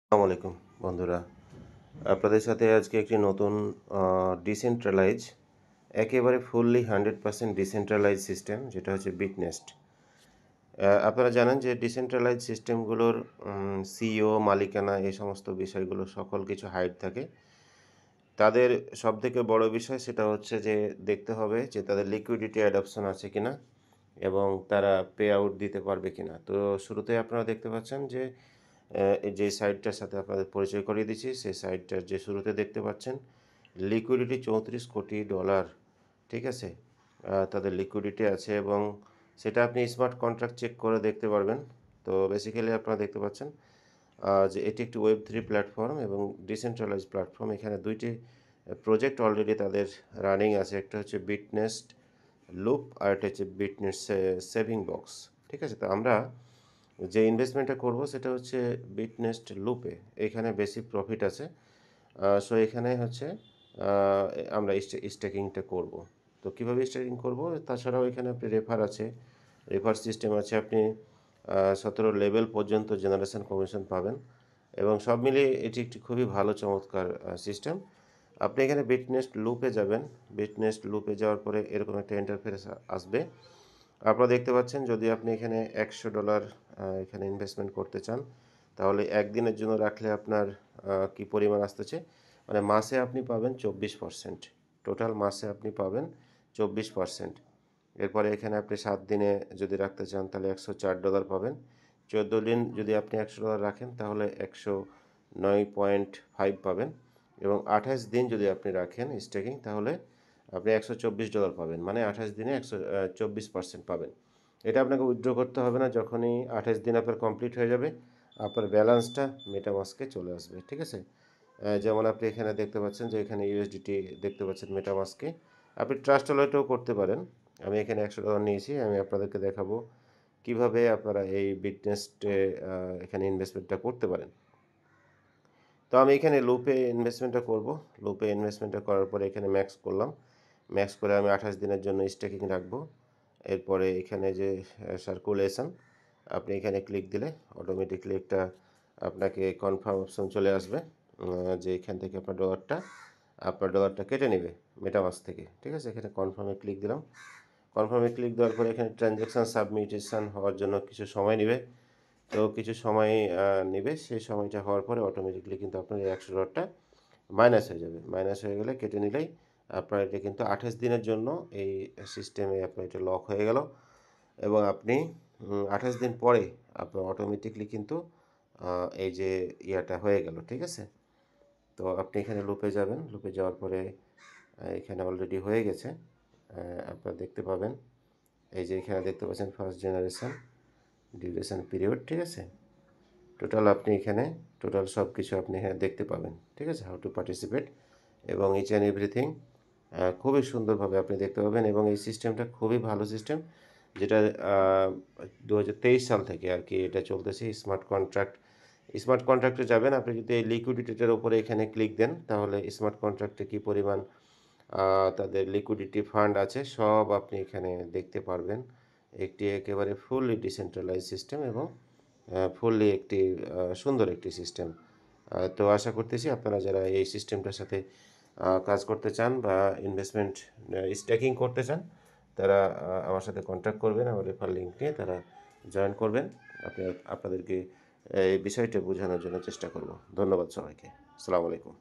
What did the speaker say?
আসসালামু আলাইকুম বন্ধুরা, আপনাদের সাথে আজকে একটি নতুন ডিসেন্ট্রালাইজ একেবারে ফুললি 100% ডিসেন্ট্রালাইজ সিস্টেম যেটা হচ্ছে বিটনেস্ট। আপনারা জানেন যে ডিসেন্ট্রালাইজ সিস্টেমগুলোর সিইও মালিকানা এই সমস্ত বিষয়গুলো সকল কিছু হাইড থাকে। তাদের সবথেকে বড় বিষয় সেটা হচ্ছে যে দেখতে হবে যে তাদের লিকুইডিটি অ্যাডপশন আছে কিনা এবং তারা পে আউট দিতে পারবে কিনা। তো শুরুতেই আপনারা দেখতে পাচ্ছেন যে যে সাইটটার সাথে আপনাদের পরিচয় করিয়ে দিচ্ছি, সেই সাইটটার যে শুরুতে দেখতে পাচ্ছেন লিকুইডিটি $34 কোটি, ঠিক আছে? তাদের লিকুইডিটি আছে এবং সেটা আপনি স্মার্ট কন্ট্রাক্ট চেক করে দেখতে পারবেন। তো বেসিক্যালি আপনারা দেখতে পাচ্ছেন যে এটি একটি Web3 প্ল্যাটফর্ম এবং ডিসেন্ট্রালাইজ প্ল্যাটফর্ম। এখানে ২টি প্রজেক্ট অলরেডি তাদের রানিং আছে। একটা হচ্ছে বিটনেস্ট লুপ আর একটা হচ্ছে বিটনেস্ট সেভিং বক্স, ঠিক আছে? তো আমরা যে ইনভেস্টমেন্টটা করব সেটা হচ্ছে বিটনেস্ট লুপে। এখানে বেশি প্রফিট আছে। সো এখানে হচ্ছে আ আমরা স্টেকিংটা করব। তো কীভাবে স্টেকিং করব? তাছাড়াও এখানে আপনি রেফার আছে, রেফার সিস্টেম আছে। আপনি ১৭ লেভেল পর্যন্ত জেনারেশন কমিশন পাবেন এবং সব মিলিয়ে এটি একটি খুবই ভালো চমৎকার সিস্টেম। আপনি এখানে বিটনেস্ট লুপে যাবেন। বিটনেস্ট লুপে যাওয়ার পরে এরকম একটা ইন্টারফেস আসবে। আপনারা দেখতে পাচ্ছেন যদি আপনি এখানে $100 এখানে ইনভেস্টমেন্ট করতে চান, তাহলে একদিনের জন্য রাখলে আপনার কি পরিমাণ আসতেছে? মানে মাসে আপনি পাবেন 24%। টোটাল মাসে আপনি পাবেন 24%। এরপরে এখানে আপনি ৭ দিনে যদি রাখতে চান তাহলে $104 পাবেন। ১৪ দিন যদি আপনি $100 রাখেন তাহলে ১০৯.৫ পাবেন এবং ২৮ দিন যদি আপনি রাখেন স্টেকিং তাহলে আপনি $124 পাবেন। মানে ২৮ দিনে 24% পাবেন। এটা আপনাকে উইথড্র করতে হবে না। যখনই ২৮ দিন আপনার কমপ্লিট হয়ে যাবে, আপনার ব্যালেন্সটা মেটামাস্কে চলে আসবে। ঠিক আছে? যেমন আপনি এখানে দেখতে পাচ্ছেন যে এখানে ইউএসডিটি দেখতে পাচ্ছেন মেটামাস্কে। আপনি ট্রাস্ট ওয়ালেটেও করতে পারেন। আমি এখানে $১০০ নিয়েছি। আমি আপনাদেরকে দেখাবো কিভাবে আপনারা এই বিটনেস্টে এখানে ইনভেস্টমেন্টটা করতে পারেন। তো আমি এখানে লুপে ইনভেস্টমেন্টটা করব। লুপে ইনভেস্টমেন্টটা করার পরে এখানে ম্যাক্স করলাম। ম্যাক্স করে আমি ২৮ দিনের জন্য স্টেকিং রাখবো। এরপরে এখানে যে সার্কুলেশন আপনি এখানে ক্লিক দিলে অটোমেটিকলি একটা আপনাকে কনফার্ম অপশন চলে আসবে যে এখান থেকে আপনার ডলারটা কেটে নেবে মেটামাস্ক থেকে। ঠিক আছে? এখানে কনফার্মে ক্লিক দিলাম। কনফার্মে ক্লিক দেওয়ার পরে এখানে ট্রানজ্যাকশান সাবমিটেশন হওয়ার জন্য কিছু সময় নেবে। তো কিছু সময় নেবে। সেই সময়টা হওয়ার পরে অটোমেটিকলি কিন্তু আপনার এই $১০০ মাইনাস হয়ে যাবে। মাইনাস হয়ে গেলে কেটে নিলেই আপনার এটা কিন্তু ২৮ দিনের জন্য এই সিস্টেমে আপনার এটা লক হয়ে গেল এবং আপনি ২৮ দিন পরে আপনার অটোমেটিকলি কিন্তু এই যে ইয়াটা হয়ে গেল। ঠিক আছে? তো আপনি এখানে লুপে যাবেন। লুপে যাওয়ার পরে এখানে অলরেডি হয়ে গেছে। আপনারা দেখতে পাবেন। এই যে এখানে দেখতে পাচ্ছেন ফার্স্ট জেনারেশন ডিউরেশন পিরিয়ড, ঠিক আছে? আপনি এখানে টোটাল সব কিছু আপনি এখানে দেখতে পাবেন। ঠিক আছে? হাউ টু পার্টিসিপেট এবং ইচ অ্যান্ড এভরিথিং খুবই সুন্দরভাবে আপনি দেখতে পাবেন এবং এই সিস্টেমটা খুবই ভালো সিস্টেম যেটা ২০২৩ সাল থেকে আর কি এটা চলতেছে স্মার্ট কন্ট্রাক্ট। স্মার্ট কন্ট্রাক্টে যাবেন আপনি যদি এই লিকুইডিটিটার উপরে এখানে ক্লিক দেন তাহলে স্মার্ট কন্ট্রাক্টে কী পরিমাণ তাদের লিকুইডিটি ফান্ড আছে সব আপনি এখানে দেখতে পারবেন। একটি একেবারে ফুললি ডিসেন্ট্রালাইজ সিস্টেম এবং ফুললি একটি সুন্দর একটি সিস্টেম। তো আশা করতেছি আপনারা যারা এই সিস্টেমটার সাথে কাজ করতে চান বা ইনভেস্টমেন্ট স্ট্যাকিং করতে চান তারা আমার সাথে কন্ট্যাক্ট করবেন। আমার রেফার লিঙ্ক নিয়ে তারা জয়েন করবেন। আপনাদেরকে এই বিষয়টা বোঝানোর জন্য চেষ্টা করব। ধন্যবাদ সবাইকে। আসসালামু আলাইকুম।